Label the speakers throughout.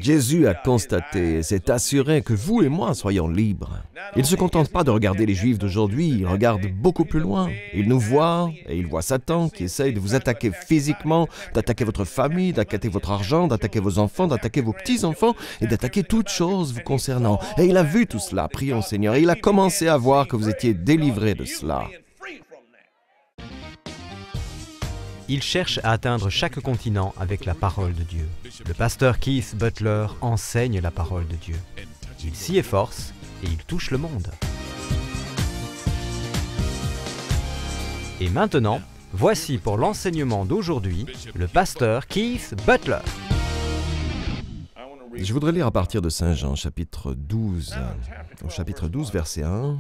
Speaker 1: Jésus a constaté et s'est assuré que vous et moi soyons libres. Il ne se contente pas de regarder les Juifs d'aujourd'hui, il regarde beaucoup plus loin. Il nous voit et il voit Satan qui essaye de vous attaquer physiquement, d'attaquer votre famille, d'attaquer votre argent, d'attaquer vos enfants, d'attaquer vos petits-enfants et d'attaquer toutes choses vous concernant. Et il a vu tout cela, prions Seigneur, et il a commencé à voir que vous étiez délivrés de cela.
Speaker 2: Il cherche à atteindre chaque continent avec la parole de Dieu. Le pasteur Keith Butler enseigne la parole de Dieu. Il s'y efforce et il touche le monde. Et maintenant, voici pour l'enseignement d'aujourd'hui, le pasteur Keith Butler.
Speaker 1: Je voudrais lire à partir de Saint Jean, chapitre 12. Au chapitre 12, verset 1.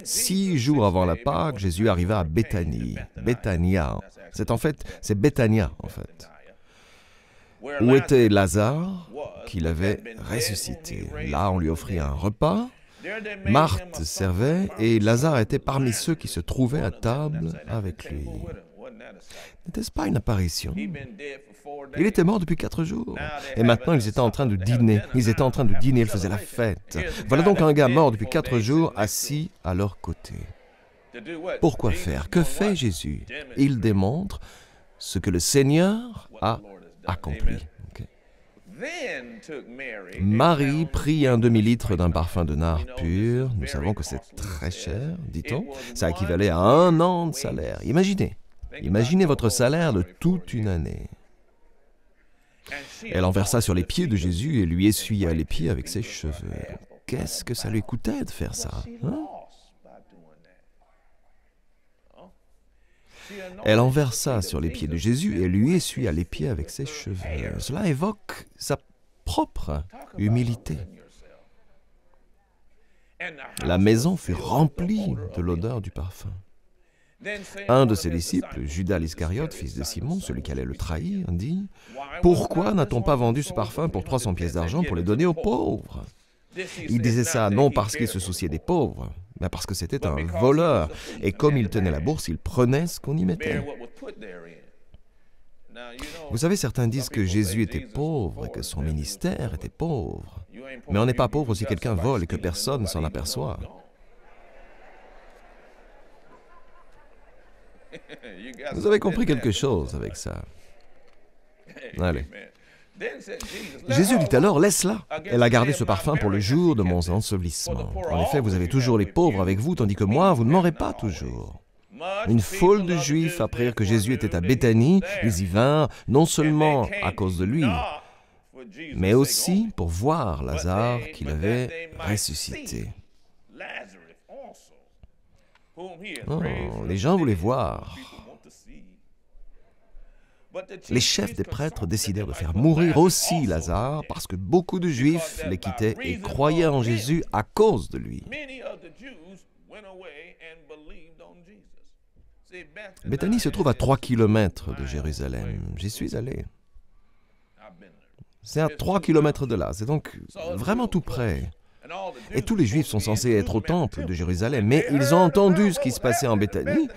Speaker 1: 6 jours avant la Pâque, Jésus arriva à Béthanie. Béthania. C'est Béthania, en fait. Où était Lazare, qu'il avait ressuscité. Là, on lui offrit un repas. Marthe servait et Lazare était parmi ceux qui se trouvaient à table avec lui. N'était-ce pas une apparition? Il était mort depuis 4 jours. Et maintenant, ils étaient en train de dîner. Ils faisaient la fête. Voilà donc un gars mort depuis 4 jours, assis à leur côté. Pourquoi faire? Que fait Jésus? Il démontre ce que le Seigneur a accompli. Marie prit un demi-litre d'un parfum de nard pur. Nous savons que c'est très cher, dit-on. Ça équivalait à 1 an de salaire. Imaginez votre salaire de toute une année. Elle en versa sur les pieds de Jésus et lui essuya les pieds avec ses cheveux. Qu'est-ce que ça lui coûtait de faire ça, hein? Elle en versa sur les pieds de Jésus et lui essuya les pieds avec ses cheveux. Cela évoque sa propre humilité. La maison fut remplie de l'odeur du parfum. Un de ses disciples, Judas l'Iscariote, fils de Simon, celui qui allait le trahir, dit « Pourquoi n'a-t-on pas vendu ce parfum pour 300 pièces d'argent pour les donner aux pauvres ?» Il disait ça non parce qu'il se souciait des pauvres, mais parce que c'était un voleur. Et comme il tenait la bourse, il prenait ce qu'on y mettait. Vous savez, certains disent que Jésus était pauvre et que son ministère était pauvre. Mais on n'est pas pauvre si quelqu'un vole et que personne ne s'en aperçoit. Vous avez compris quelque chose avec ça. Allez. Jésus dit alors, laisse-la. Elle a gardé ce parfum pour le jour de mon ensevelissement. En effet, vous avez toujours les pauvres avec vous, tandis que moi, vous ne m'aurez pas toujours. Une foule de Juifs apprirent que Jésus était à Béthanie. Ils y vinrent, non seulement à cause de lui, mais aussi pour voir Lazare qu'il avait ressuscité. Oh, les gens voulaient voir. Les chefs des prêtres décidèrent de faire mourir aussi Lazare parce que beaucoup de Juifs les quittaient et croyaient en Jésus à cause de lui. Béthanie se trouve à 3 kilomètres de Jérusalem. J'y suis allé. C'est à 3 kilomètres de là, c'est donc vraiment tout près. Et tous les Juifs sont censés être au temple de Jérusalem, mais ils ont entendu ce qui se passait en Béthanie.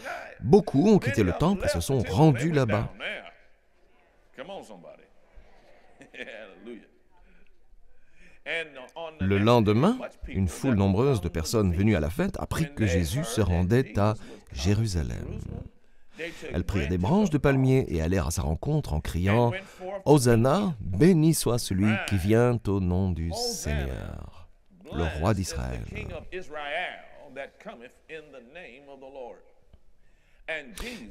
Speaker 1: Beaucoup ont quitté le temple et se sont rendus là-bas. Le lendemain, une foule nombreuse de personnes venues à la fête apprit que Jésus se rendait à Jérusalem. Elles prirent des branches de palmier et allèrent à sa rencontre en criant « Hosanna, béni soit celui qui vient au nom du Seigneur, le roi d'Israël. »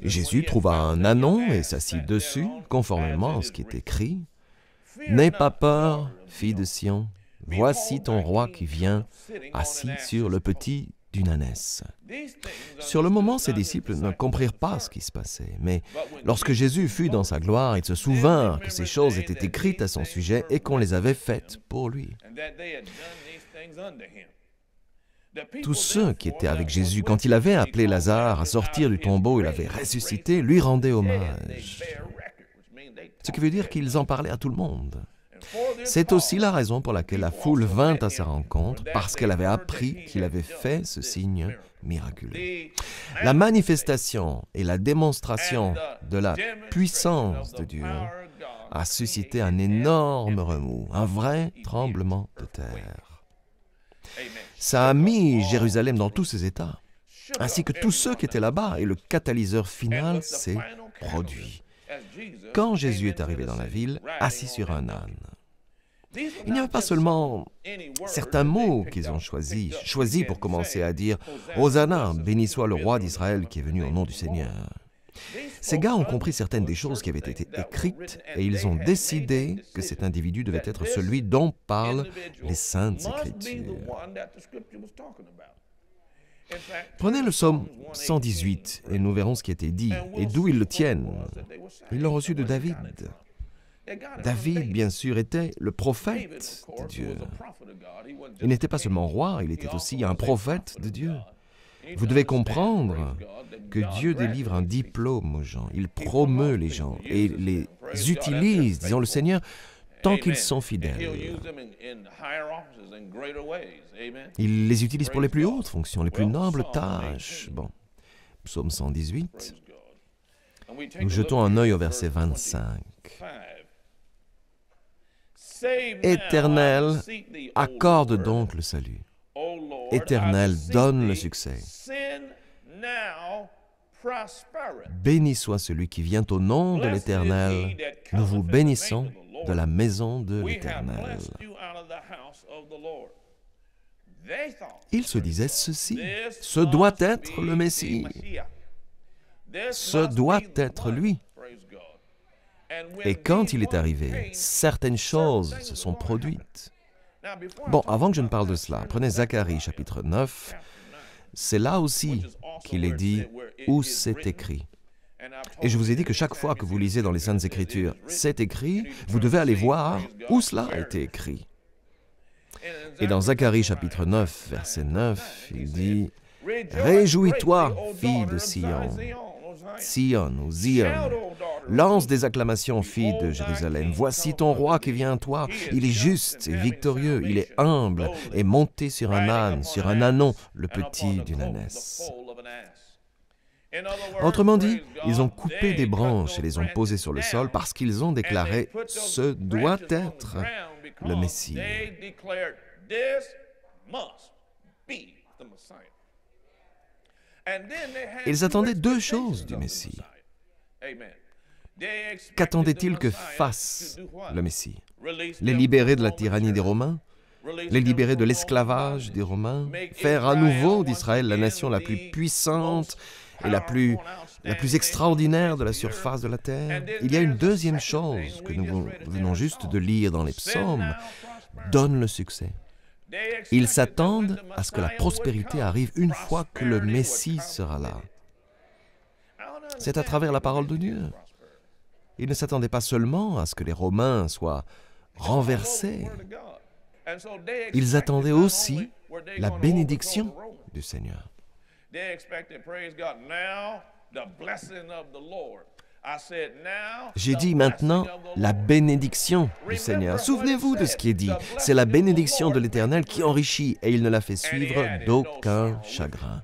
Speaker 1: Jésus trouva un ânon et s'assit dessus, conformément à ce qui est écrit. « N'aie pas peur, fille de Sion, voici ton roi qui vient, assis sur le petit d'une ânesse. » Sur le moment, ses disciples ne comprirent pas ce qui se passait, mais lorsque Jésus fut dans sa gloire, ils se souvinrent que ces choses étaient écrites à son sujet et qu'on les avait faites pour lui. Tous ceux qui étaient avec Jésus, quand il avait appelé Lazare à sortir du tombeau et l'avait ressuscité, lui rendaient hommage. Ce qui veut dire qu'ils en parlaient à tout le monde. C'est aussi la raison pour laquelle la foule vint à sa rencontre, parce qu'elle avait appris qu'il avait fait ce signe miraculeux. La manifestation et la démonstration de la puissance de Dieu a suscité un énorme remous, un vrai tremblement de terre. Ça a mis Jérusalem dans tous ses états, ainsi que tous ceux qui étaient là-bas, et le catalyseur final s'est produit. Quand Jésus est arrivé dans la ville, assis sur un âne, il n'y avait pas seulement certains mots qu'ils ont choisis pour commencer à dire « Hosanna, béni soit le roi d'Israël qui est venu au nom du Seigneur ». Ces gars ont compris certaines des choses qui avaient été écrites et ils ont décidé que cet individu devait être celui dont parlent les Saintes Écritures. Prenez le psaume 118 et nous verrons ce qui a été dit et d'où ils le tiennent. Ils l'ont reçu de David. David, bien sûr, était le prophète de Dieu. Il n'était pas seulement roi, il était aussi un prophète de Dieu. Vous devez comprendre que Dieu délivre un diplôme aux gens, il promeut les gens et les utilise, disons le Seigneur, tant qu'ils sont fidèles. Il les utilise pour les plus hautes fonctions, les plus nobles tâches. Bon, psaume 118. Nous jetons un œil au verset 25. Éternel, accorde donc le salut. Éternel, donne le succès. Béni soit celui qui vient au nom de l'Éternel. Nous vous bénissons de la maison de l'Éternel. Il se disait ceci, ce doit être le Messie. Ce doit être lui. Et quand il est arrivé, certaines choses se sont produites. Bon, avant que je ne parle de cela, prenez Zacharie chapitre 9. C'est là aussi qu'il est dit où c'est écrit. Et je vous ai dit que chaque fois que vous lisez dans les Saintes Écritures, c'est écrit, vous devez aller voir où cela a été écrit. Et dans Zacharie chapitre 9, verset 9, il dit « Réjouis-toi, fille de Sion, Sion ou Zion, lance des acclamations, fille de Jérusalem. Voici ton roi qui vient à toi. Il est juste et victorieux. Il est humble et monté sur un âne, sur un ânon, le petit d'une ânesse. » Autrement dit, ils ont coupé des branches et les ont posées sur le sol parce qu'ils ont déclaré « Ce doit être le Messie ». Ils attendaient deux choses du Messie. Qu'attendaient-ils que fasse le Messie? Les libérer de la tyrannie des Romains? Les libérer de l'esclavage des Romains? Faire à nouveau d'Israël la nation la plus puissante et la plus extraordinaire de la surface de la terre? Il y a une deuxième chose que nous venons juste de lire dans les psaumes. Donne le succès. Ils s'attendent à ce que la prospérité arrive une fois que le Messie sera là. C'est à travers la parole de Dieu. Ils ne s'attendaient pas seulement à ce que les Romains soient renversés. Ils attendaient aussi la bénédiction du Seigneur. J'ai dit maintenant la bénédiction du Seigneur. Souvenez-vous de ce qui est dit. C'est la bénédiction de l'Éternel qui enrichit et il ne la fait suivre d'aucun chagrin.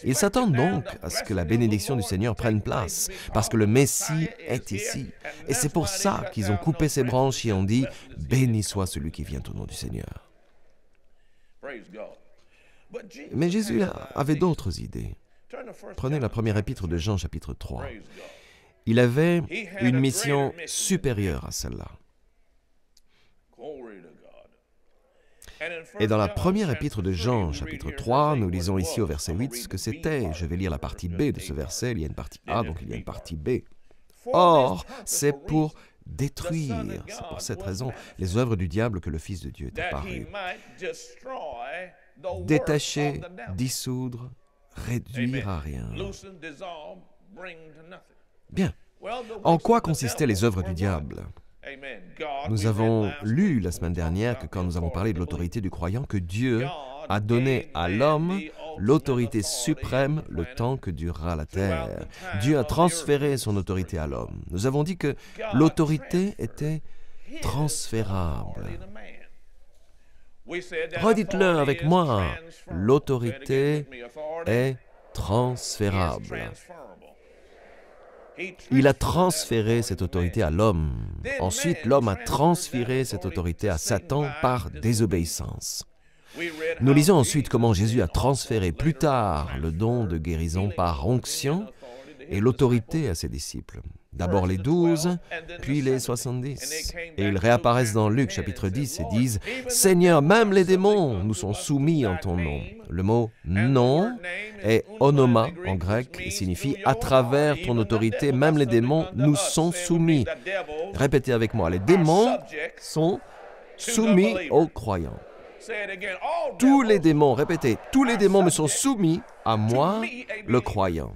Speaker 1: Ils s'attendent donc à ce que la bénédiction du Seigneur prenne place, parce que le Messie est ici. Et c'est pour ça qu'ils ont coupé ses branches et ont dit « Béni soit celui qui vient au nom du Seigneur ». Mais Jésus avait d'autres idées. Prenez la première épître de Jean, chapitre 3. Il avait une mission supérieure à celle-là. Et dans la première épître de Jean, chapitre 3, nous lisons ici au verset 8 ce que c'était. Je vais lire la partie B de ce verset. Il y a une partie A, donc il y a une partie B. Or, c'est pour détruire, c'est pour cette raison, les œuvres du diable que le Fils de Dieu est apparu. Détacher, dissoudre, réduire à rien. Bien. En quoi consistaient les œuvres du diable? Nous avons lu la semaine dernière que quand nous avons parlé de l'autorité du croyant, que Dieu a donné à l'homme l'autorité suprême le temps que durera la terre. Dieu a transféré son autorité à l'homme. Nous avons dit que l'autorité était transférable. Redites-le avec moi, l'autorité est transférable. Il a transféré cette autorité à l'homme. Ensuite, l'homme a transféré cette autorité à Satan par désobéissance. Nous lisons ensuite comment Jésus a transféré plus tard le don de guérison par onction et l'autorité à ses disciples. D'abord les 12, puis les 70. Et ils réapparaissent dans Luc chapitre 10 et disent « Seigneur, même les démons nous sont soumis en ton nom. » Le mot « nom » est « onoma » en grec et signifie « à travers ton autorité, même les démons nous sont soumis ». Répétez avec moi, les démons sont soumis aux croyants. Tous les démons, répétez, tous les démons me sont soumis à moi, le croyant.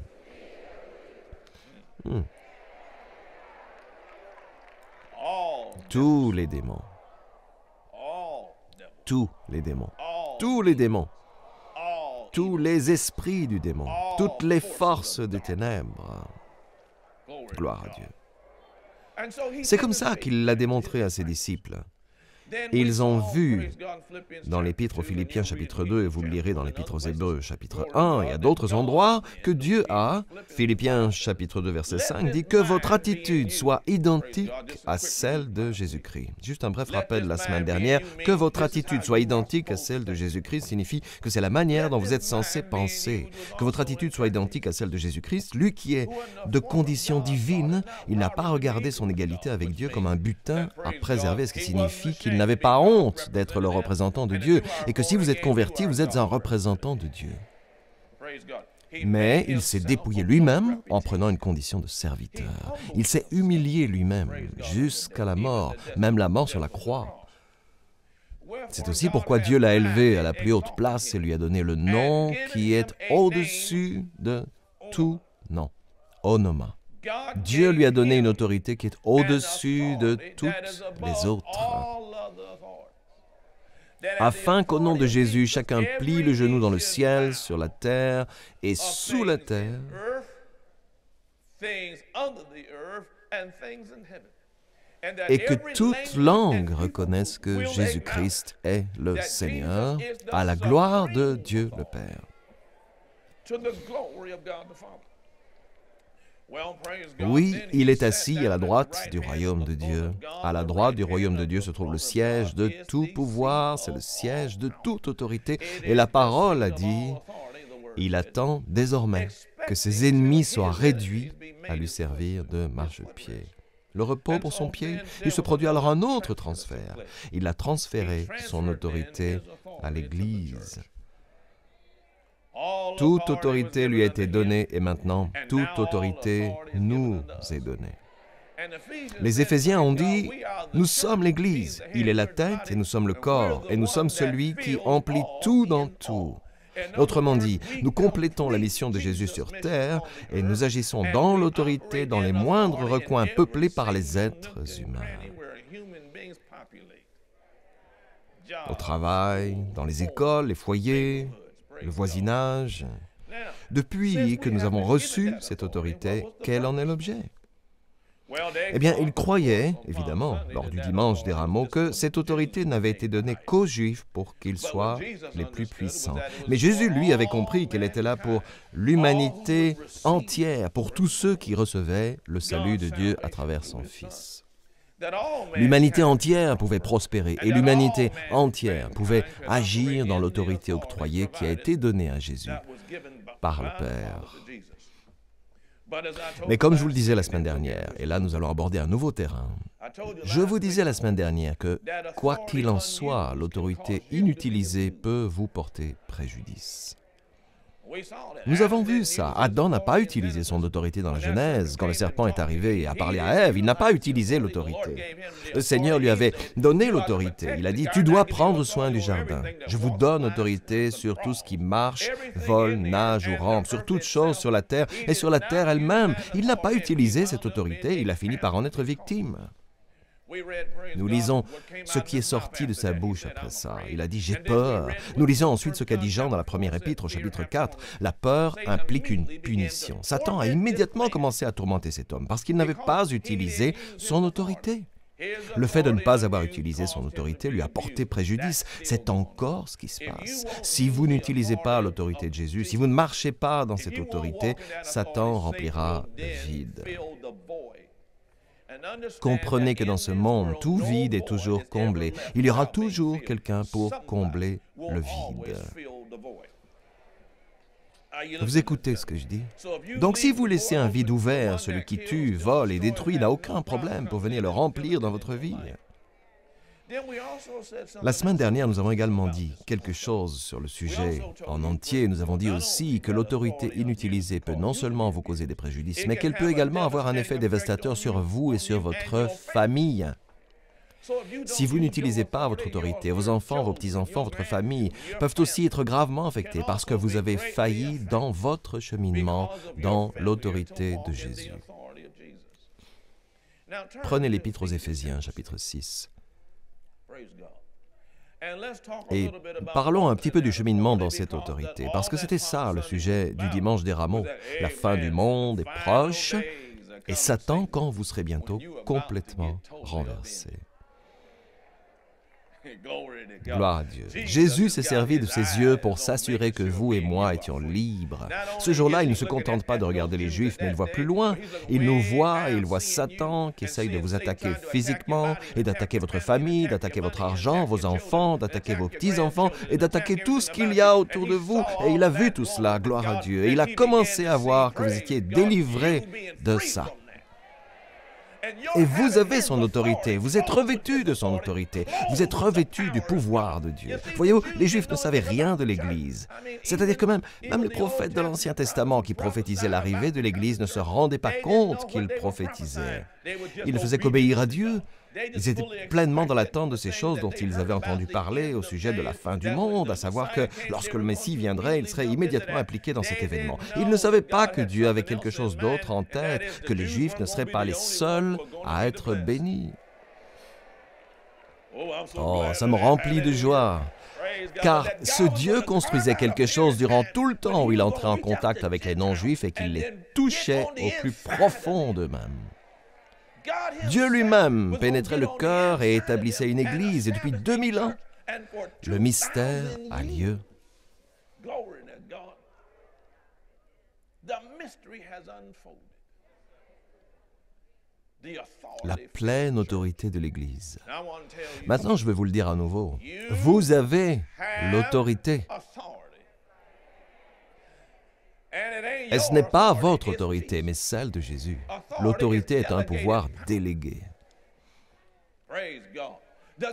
Speaker 1: Tous les démons. Tous les démons. Tous les démons. Tous les esprits du démon. Toutes les forces des ténèbres. Gloire à Dieu. C'est comme ça qu'il l'a démontré à ses disciples. Ils ont vu dans l'Épître aux Philippiens chapitre 2, et vous le lirez dans l'Épître aux Hébreux chapitre 1 et à d'autres endroits, que Dieu a, Philippiens chapitre 2 verset 5, dit que votre attitude soit identique à celle de Jésus-Christ. Juste un bref rappel la semaine dernière, que votre attitude soit identique à celle de Jésus-Christ signifie que c'est la manière dont vous êtes censé penser. Que votre attitude soit identique à celle de Jésus-Christ, lui qui est de condition divine, il n'a pas regardé son égalité avec Dieu comme un butin à préserver, ce qui signifie qu'il n'avait pas honte d'être le représentant de Dieu, et que si vous êtes converti, vous êtes un représentant de Dieu. Mais il s'est dépouillé lui-même en prenant une condition de serviteur. Il s'est humilié lui-même jusqu'à la mort, même la mort sur la croix. C'est aussi pourquoi Dieu l'a élevé à la plus haute place et lui a donné le nom qui est au-dessus de tout nom, onoma. Dieu lui a donné une autorité qui est au-dessus de toutes les autres, afin qu'au nom de Jésus, chacun plie le genou dans le ciel, sur la terre et sous la terre, et que toute langue reconnaisse que Jésus-Christ est le Seigneur, à la gloire de Dieu le Père. Oui, il est assis à la droite du royaume de Dieu. À la droite du royaume de Dieu se trouve le siège de tout pouvoir, c'est le siège de toute autorité. Et la parole a dit, il attend désormais que ses ennemis soient réduits à lui servir de marchepied. Le repos pour son pied, il se produit alors un autre transfert. Il a transféré son autorité à l'Église. Toute autorité lui a été donnée et maintenant, toute autorité nous est donnée. Les Éphésiens ont dit, nous sommes l'Église, il est la tête et nous sommes le corps, et nous sommes celui qui emplit tout dans tout. Autrement dit, nous complétons la mission de Jésus sur terre et nous agissons dans l'autorité dans les moindres recoins peuplés par les êtres humains. Au travail, dans les écoles, les foyers, le voisinage. Depuis que nous avons reçu cette autorité, quel en est l'objet? Eh bien, ils croyaient, évidemment, lors du dimanche des rameaux, que cette autorité n'avait été donnée qu'aux Juifs pour qu'ils soient les plus puissants. Mais Jésus, lui, avait compris qu'elle était là pour l'humanité entière, pour tous ceux qui recevaient le salut de Dieu à travers son Fils. L'humanité entière pouvait prospérer et l'humanité entière pouvait agir dans l'autorité octroyée qui a été donnée à Jésus par le Père. Mais comme je vous le disais la semaine dernière, et là nous allons aborder un nouveau terrain, je vous disais la semaine dernière que, quoi qu'il en soit, l'autorité inutilisée peut vous porter préjudice. Nous avons vu ça. Adam n'a pas utilisé son autorité dans la Genèse. Quand le serpent est arrivé et a parlé à Ève, il n'a pas utilisé l'autorité. Le Seigneur lui avait donné l'autorité. Il a dit, tu dois prendre soin du jardin. Je vous donne autorité sur tout ce qui marche, vole, nage ou rampe, sur toute chose sur la terre et sur la terre elle-même. Il n'a pas utilisé cette autorité. Il a fini par en être victime. Nous lisons ce qui est sorti de sa bouche après ça. Il a dit « j'ai peur ». Nous lisons ensuite ce qu'a dit Jean dans la première épître au chapitre 4. La peur implique une punition. Satan a immédiatement commencé à tourmenter cet homme parce qu'il n'avait pas utilisé son autorité. Le fait de ne pas avoir utilisé son autorité lui a porté préjudice. C'est encore ce qui se passe. Si vous n'utilisez pas l'autorité de Jésus, si vous ne marchez pas dans cette autorité, Satan remplira le vide. Comprenez que dans ce monde, tout vide est toujours comblé. Il y aura toujours quelqu'un pour combler le vide. Vous écoutez ce que je dis? Donc si vous laissez un vide ouvert, celui qui tue, vole et détruit n'a aucun problème pour venir le remplir dans votre vie. La semaine dernière, nous avons également dit quelque chose sur le sujet en entier. Nous avons dit aussi que l'autorité inutilisée peut non seulement vous causer des préjudices, mais qu'elle peut également avoir un effet dévastateur sur vous et sur votre famille. Si vous n'utilisez pas votre autorité, vos enfants, vos petits-enfants, votre famille peuvent aussi être gravement affectés parce que vous avez failli dans votre cheminement dans l'autorité de Jésus. Prenez l'Épître aux Éphésiens, chapitre 6. Et parlons un petit peu du cheminement dans cette autorité, parce que c'était ça le sujet du dimanche des rameaux. La fin du monde est proche, et Satan, quand vous serez bientôt complètement renversé. Gloire à Dieu. Jésus s'est servi de ses yeux pour s'assurer que vous et moi étions libres. Ce jour-là, il ne se contente pas de regarder les Juifs, mais il voit plus loin. Il nous voit et il voit Satan qui essaye de vous attaquer physiquement et d'attaquer votre famille, d'attaquer votre argent, vos enfants, d'attaquer vos petits-enfants et d'attaquer tout ce qu'il y a autour de vous. Et il a vu tout cela, gloire à Dieu. Et il a commencé à voir que vous étiez délivrés de ça. Et vous avez son autorité, vous êtes revêtus de son autorité, vous êtes revêtus du pouvoir de Dieu. Voyez-vous, les Juifs ne savaient rien de l'Église. C'est-à-dire que même les prophètes de l'Ancien Testament qui prophétisaient l'arrivée de l'Église ne se rendaient pas compte qu'ils prophétisaient. Ils ne faisaient qu'obéir à Dieu. Ils étaient pleinement dans l'attente de ces choses dont ils avaient entendu parler au sujet de la fin du monde, à savoir que lorsque le Messie viendrait, il serait immédiatement impliqué dans cet événement. Ils ne savaient pas que Dieu avait quelque chose d'autre en tête, que les Juifs ne seraient pas les seuls à être bénis. Oh, ça me remplit de joie, car ce Dieu construisait quelque chose durant tout le temps où il entrait en contact avec les non-Juifs et qu'il les touchait au plus profond d'eux-mêmes. Dieu lui-même pénétrait le cœur et établissait une église, et depuis 2000 ans, le mystère a lieu. La pleine autorité de l'Église. Maintenant, je vais vous le dire à nouveau. Vous avez l'autorité. Et ce n'est pas votre autorité, mais celle de Jésus. L'autorité est un pouvoir délégué.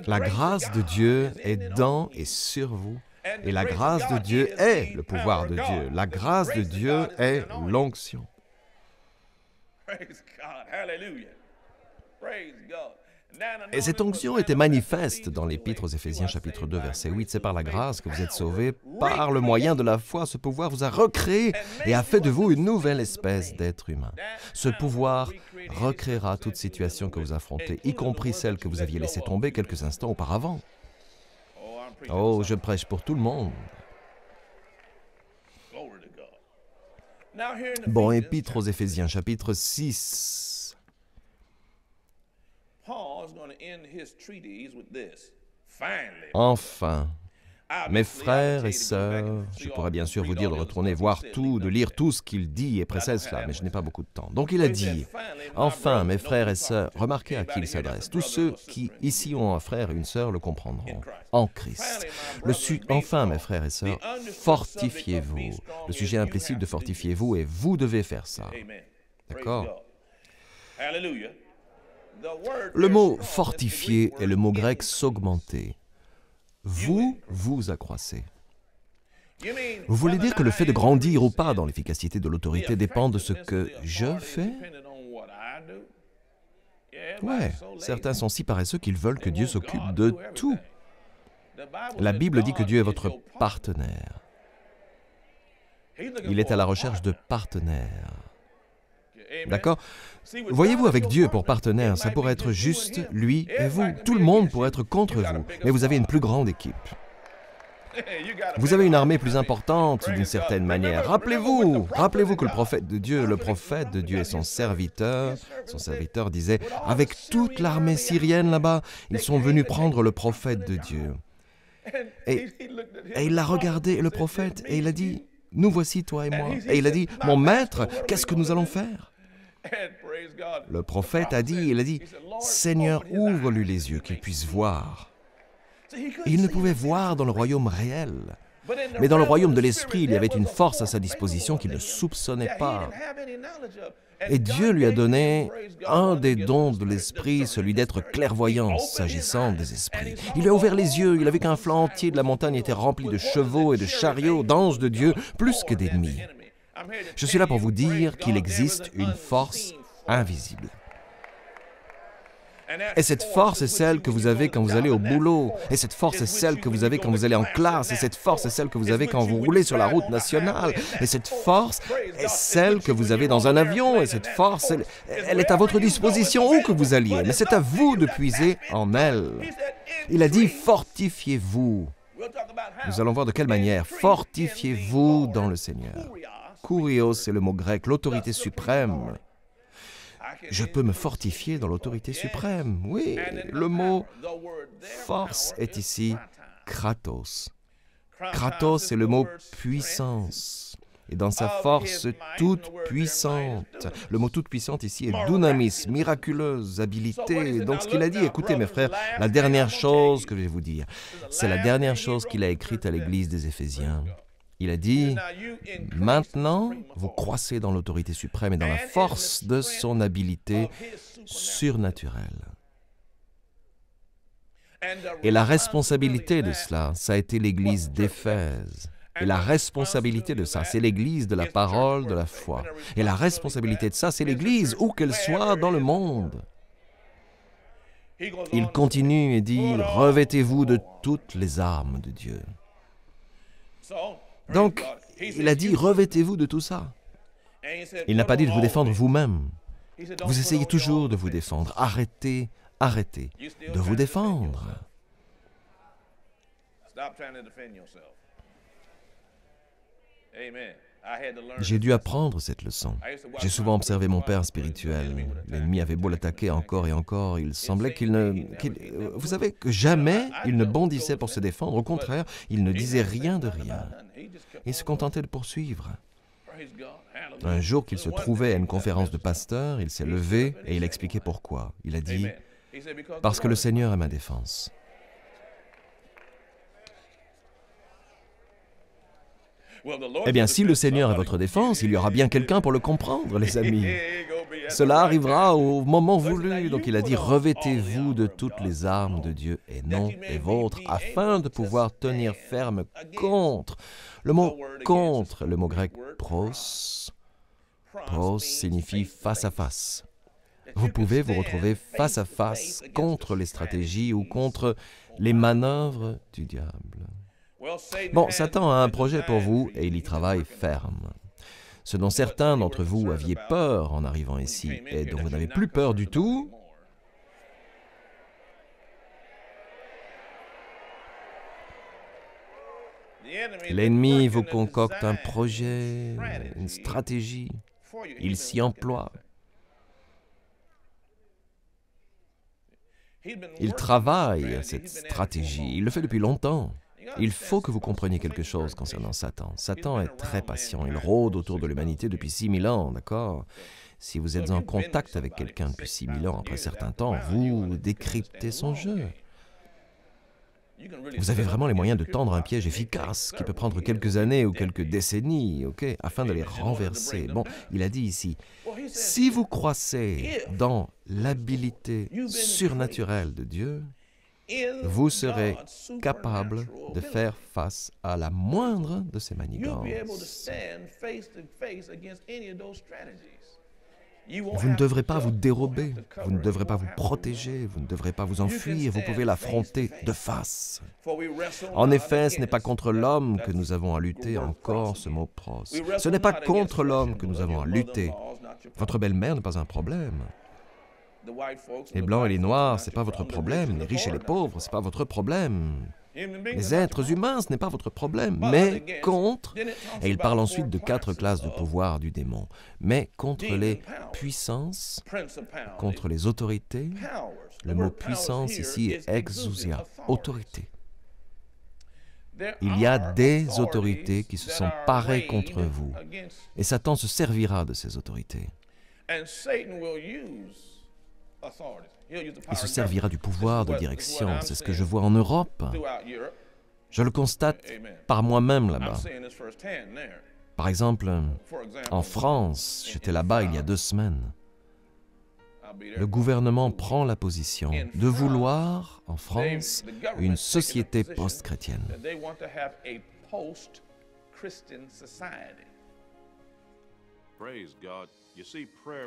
Speaker 1: La grâce de Dieu est dans et sur vous. Et la grâce de Dieu est le pouvoir de Dieu. La grâce de Dieu est l'onction. Et cette onction était manifeste dans l'Épître aux Éphésiens chapitre 2 verset 8. C'est par la grâce que vous êtes sauvés, par le moyen de la foi. Ce pouvoir vous a recréé et a fait de vous une nouvelle espèce d'être humain. Ce pouvoir recréera toute situation que vous affrontez, y compris celle que vous aviez laissée tomber quelques instants auparavant. Oh, je prêche pour tout le monde. Bon, Épître aux Éphésiens chapitre 6. Enfin, mes frères et sœurs, je pourrais bien sûr vous dire de retourner voir tout, de lire tout ce qu'il dit et précède cela, mais je n'ai pas beaucoup de temps. Donc il a dit, enfin, mes frères et sœurs, remarquez à qui il s'adresse. Tous ceux qui ici ont un frère et une sœur le comprendront, en Christ. Enfin, mes frères et sœurs, fortifiez-vous. Le sujet implicite de fortifiez-vous et vous devez faire ça. D'accord? Le mot « fortifier » est le mot grec « s'augmenter ». Vous vous accroissez. Vous voulez dire que le fait de grandir ou pas dans l'efficacité de l'autorité dépend de ce que je fais? Ouais, certains sont si paresseux qu'ils veulent que Dieu s'occupe de tout. La Bible dit que Dieu est votre partenaire. Il est à la recherche de partenaires. D'accord? Voyez-vous, avec Dieu pour partenaire, ça pourrait être juste lui et vous. Tout le monde pourrait être contre vous, mais vous avez une plus grande équipe. Vous avez une armée plus importante d'une certaine manière. Rappelez-vous que le prophète de Dieu est son serviteur. Son serviteur disait, avec toute l'armée syrienne là-bas, ils sont venus prendre le prophète de Dieu. Et il l'a regardé, le prophète, et il a dit, nous voici, toi et moi. Et il a dit, mon maître, qu'est-ce que nous allons faire? Le prophète a dit, Seigneur, ouvre-lui les yeux, qu'il puisse voir. Et il ne pouvait voir dans le royaume réel. Mais dans le royaume de l'esprit, il y avait une force à sa disposition qu'il ne soupçonnait pas. Et Dieu lui a donné un des dons de l'esprit, celui d'être clairvoyant s'agissant des esprits. Il lui a ouvert les yeux, il a vu qu'un flanc entier de la montagne était rempli de chevaux et de chariots, d'anges de Dieu, plus que d'ennemis. Je suis là pour vous dire qu'il existe une force invisible. Et cette force est celle que vous avez quand vous allez au boulot. Et cette force est celle que vous avez quand vous allez en classe. Et cette force est celle que vous avez quand vous roulez sur la route nationale. Et cette force est celle que vous avez dans un avion. Et cette force, elle est à votre disposition où que vous alliez. Mais c'est à vous de puiser en elle. Il a dit, fortifiez-vous. Nous allons voir de quelle manière. Fortifiez-vous dans le Seigneur. Kurios, c'est le mot grec, l'autorité suprême. Je peux me fortifier dans l'autorité suprême. Oui, le mot force est ici kratos. Kratos, c'est le mot puissance. Et dans sa force toute puissante. Le mot toute puissante ici est dunamis, miraculeuse, habilité. Donc ce qu'il a dit, écoutez mes frères, la dernière chose que je vais vous dire, c'est la dernière chose qu'il a écrite à l'église des Éphésiens. Il a dit, maintenant, vous croissez dans l'autorité suprême et dans la force de son habileté surnaturelle. Et la responsabilité de cela, ça a été l'église d'Éphèse. Et la responsabilité de ça, c'est l'église de la parole, de la foi. Et la responsabilité de ça, c'est l'église, où qu'elle soit dans le monde. Il continue et dit, revêtez-vous de toutes les armes de Dieu. Donc, il a dit, revêtez-vous de tout ça. Il n'a pas dit de vous défendre vous-même. Vous essayez toujours de vous défendre. Arrêtez de vous défendre. J'ai dû apprendre cette leçon. J'ai souvent observé mon père spirituel. L'ennemi avait beau l'attaquer encore et encore, il semblait vous savez que jamais il ne bondissait pour se défendre. Au contraire, il ne disait rien de rien. Il se contentait de poursuivre. Un jour qu'il se trouvait à une conférence de pasteurs, il s'est levé et il a expliqué pourquoi. Il a dit, « Parce que le Seigneur est ma défense. » Eh bien, si le Seigneur est votre défense, il y aura bien quelqu'un pour le comprendre, les amis. Cela arrivera au moment voulu. Donc il a dit, revêtez-vous de toutes les armes de Dieu et non des vôtres, afin de pouvoir tenir ferme contre. Le mot contre, le mot grec pros signifie face à face. Vous pouvez vous retrouver face à face contre les stratégies ou contre les manœuvres du diable. Bon, Satan a un projet pour vous et il y travaille ferme. Ce dont certains d'entre vous aviez peur en arrivant ici et dont vous n'avez plus peur du tout, l'ennemi vous concocte un projet, une stratégie. Il s'y emploie. Il travaille cette stratégie. Il le fait depuis longtemps. Il faut que vous compreniez quelque chose concernant Satan. Satan est très patient. Il rôde autour de l'humanité depuis 6000 ans, d'accord? Si vous êtes en contact avec quelqu'un depuis 6000 ans, après un certain temps, vous décryptez son jeu. Vous avez vraiment les moyens de tendre un piège efficace qui peut prendre quelques années ou quelques décennies, afin de les renverser. Bon, il a dit ici, si vous croissez dans l'habilité surnaturelle de Dieu, vous serez capable de faire face à la moindre de ces manigances. Vous ne devrez pas vous dérober, vous ne devrez pas vous protéger, vous ne devrez pas vous enfuir, vous pouvez l'affronter de face. En effet, ce n'est pas contre l'homme que nous avons à lutter, encore ce mot pros. Ce n'est pas contre l'homme que nous avons à lutter. Votre belle-mère n'est pas un problème. Les blancs et les noirs, ce n'est pas votre problème. Les riches et les pauvres, ce n'est pas votre problème. Les êtres humains, ce n'est pas votre problème, mais contre, et il parle ensuite de 4 classes de pouvoir du démon, mais contre les puissances, contre les autorités. Le mot puissance ici est exousia, autorité. Il y a des autorités qui se sont parées contre vous, et Satan se servira de ces autorités. Il se servira du pouvoir de direction. C'est ce que je vois en Europe. Je le constate par moi-même là-bas. Par exemple, en France, j'étais là-bas il y a 2 semaines. Le gouvernement prend la position de vouloir, en France, une société post-chrétienne.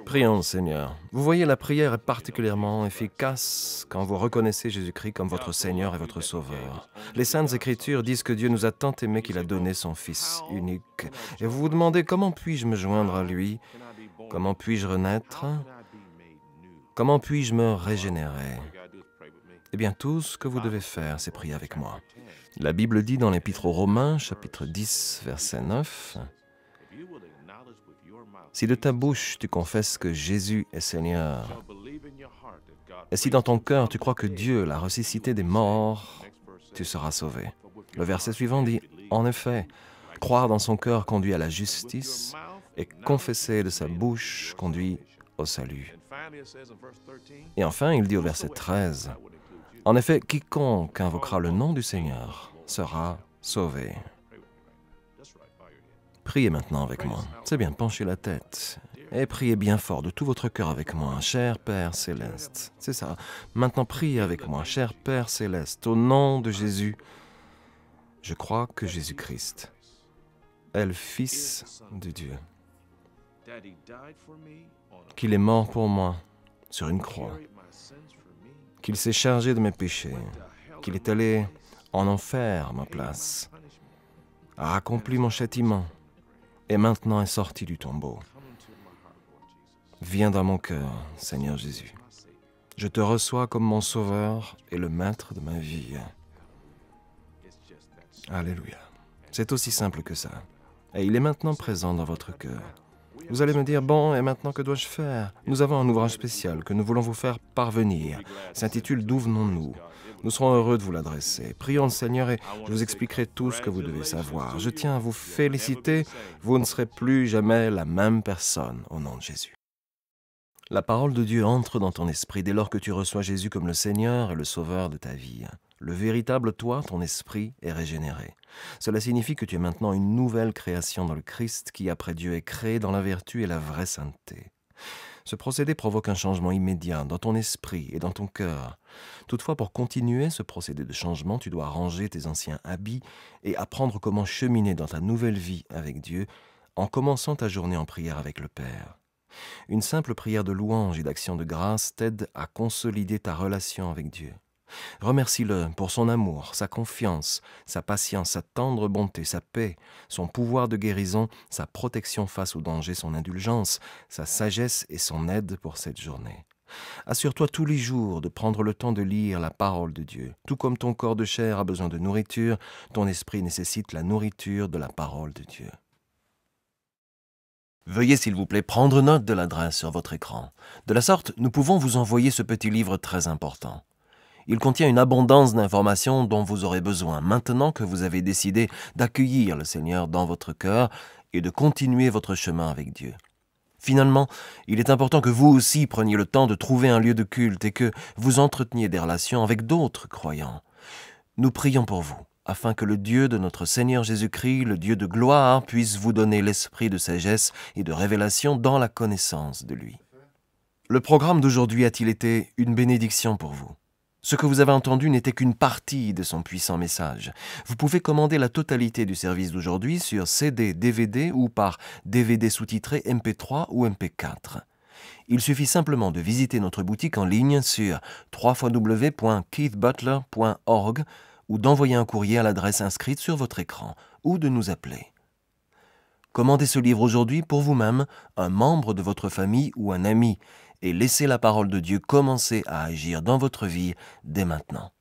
Speaker 3: Prions, Seigneur. Vous voyez, la prière est particulièrement efficace quand vous reconnaissez Jésus-Christ comme votre Seigneur et votre Sauveur. Les Saintes Écritures disent que Dieu nous a tant aimés qu'il a donné son Fils unique. Et vous vous demandez comment puis-je me joindre à lui? Comment puis-je renaître? Comment puis-je me régénérer? Eh bien, tout ce que vous devez faire, c'est prier avec moi. La Bible dit dans l'Épître aux Romains, chapitre 10, verset 9, « Si de ta bouche tu confesses que Jésus est Seigneur, et si dans ton cœur tu crois que Dieu l'a ressuscité des morts, tu seras sauvé. » Le verset suivant dit, « En effet, croire dans son cœur conduit à la justice, et confesser de sa bouche conduit au salut. » Et enfin, il dit au verset 13, « En effet, quiconque invoquera le nom du Seigneur sera sauvé. » Priez maintenant avec moi. C'est bien, penchez la tête. Et priez bien fort de tout votre cœur avec moi, cher Père Céleste. C'est ça. Maintenant, priez avec moi, cher Père Céleste. Au nom de Jésus, je crois que Jésus-Christ est le Fils de Dieu. Qu'il est mort pour moi sur une croix. Qu'il s'est chargé de mes péchés. Qu'il est allé en enfer à ma place. A accompli mon châtiment. Et maintenant est sorti du tombeau. Viens dans mon cœur, Seigneur Jésus. Je te reçois comme mon sauveur et le maître de ma vie. Alléluia. C'est aussi simple que ça. Et il est maintenant présent dans votre cœur. Vous allez me dire, bon, et maintenant que dois-je faire? Nous avons un ouvrage spécial que nous voulons vous faire parvenir. S'intitule « D'où venons-nous » ? Nous serons heureux de vous l'adresser. Prions le Seigneur et je vous expliquerai tout ce que vous devez savoir. Je tiens à vous féliciter. Vous ne serez plus jamais la même personne au nom de Jésus. La parole de Dieu entre dans ton esprit dès lors que tu reçois Jésus comme le Seigneur et le Sauveur de ta vie. Le véritable toi, ton esprit, est régénéré. Cela signifie que tu es maintenant une nouvelle création dans le Christ qui, après Dieu, est créé dans la vertu et la vraie sainteté. Ce procédé provoque un changement immédiat dans ton esprit et dans ton cœur. Toutefois, pour continuer ce procédé de changement, tu dois ranger tes anciens habits et apprendre comment cheminer dans ta nouvelle vie avec Dieu en commençant ta journée en prière avec le Père. Une simple prière de louange et d'action de grâce t'aide à consolider ta relation avec Dieu. Remercie-le pour son amour, sa confiance, sa patience, sa tendre bonté, sa paix, son pouvoir de guérison, sa protection face au danger, son indulgence, sa sagesse et son aide pour cette journée. Assure-toi tous les jours de prendre le temps de lire la parole de Dieu. Tout comme ton corps de chair a besoin de nourriture, ton esprit nécessite la nourriture de la parole de Dieu. Veuillez s'il vous plaît prendre note de l'adresse sur votre écran. De la sorte, nous pouvons vous envoyer ce petit livre très important. Il contient une abondance d'informations dont vous aurez besoin maintenant que vous avez décidé d'accueillir le Seigneur dans votre cœur et de continuer votre chemin avec Dieu. Finalement, il est important que vous aussi preniez le temps de trouver un lieu de culte et que vous entreteniez des relations avec d'autres croyants. Nous prions pour vous, afin que le Dieu de notre Seigneur Jésus-Christ, le Dieu de gloire, puisse vous donner l'esprit de sagesse et de révélation dans la connaissance de lui. Le programme d'aujourd'hui a-t-il été une bénédiction pour vous? Ce que vous avez entendu n'était qu'une partie de son puissant message. Vous pouvez commander la totalité du service d'aujourd'hui sur CD, DVD ou par DVD sous-titré MP3 ou MP4. Il suffit simplement de visiter notre boutique en ligne sur www.keithbutler.org ou d'envoyer un courrier à l'adresse inscrite sur votre écran ou de nous appeler. Commandez ce livre aujourd'hui pour vous-même, un membre de votre famille ou un ami et laissez la parole de Dieu commencer à agir dans votre vie dès maintenant.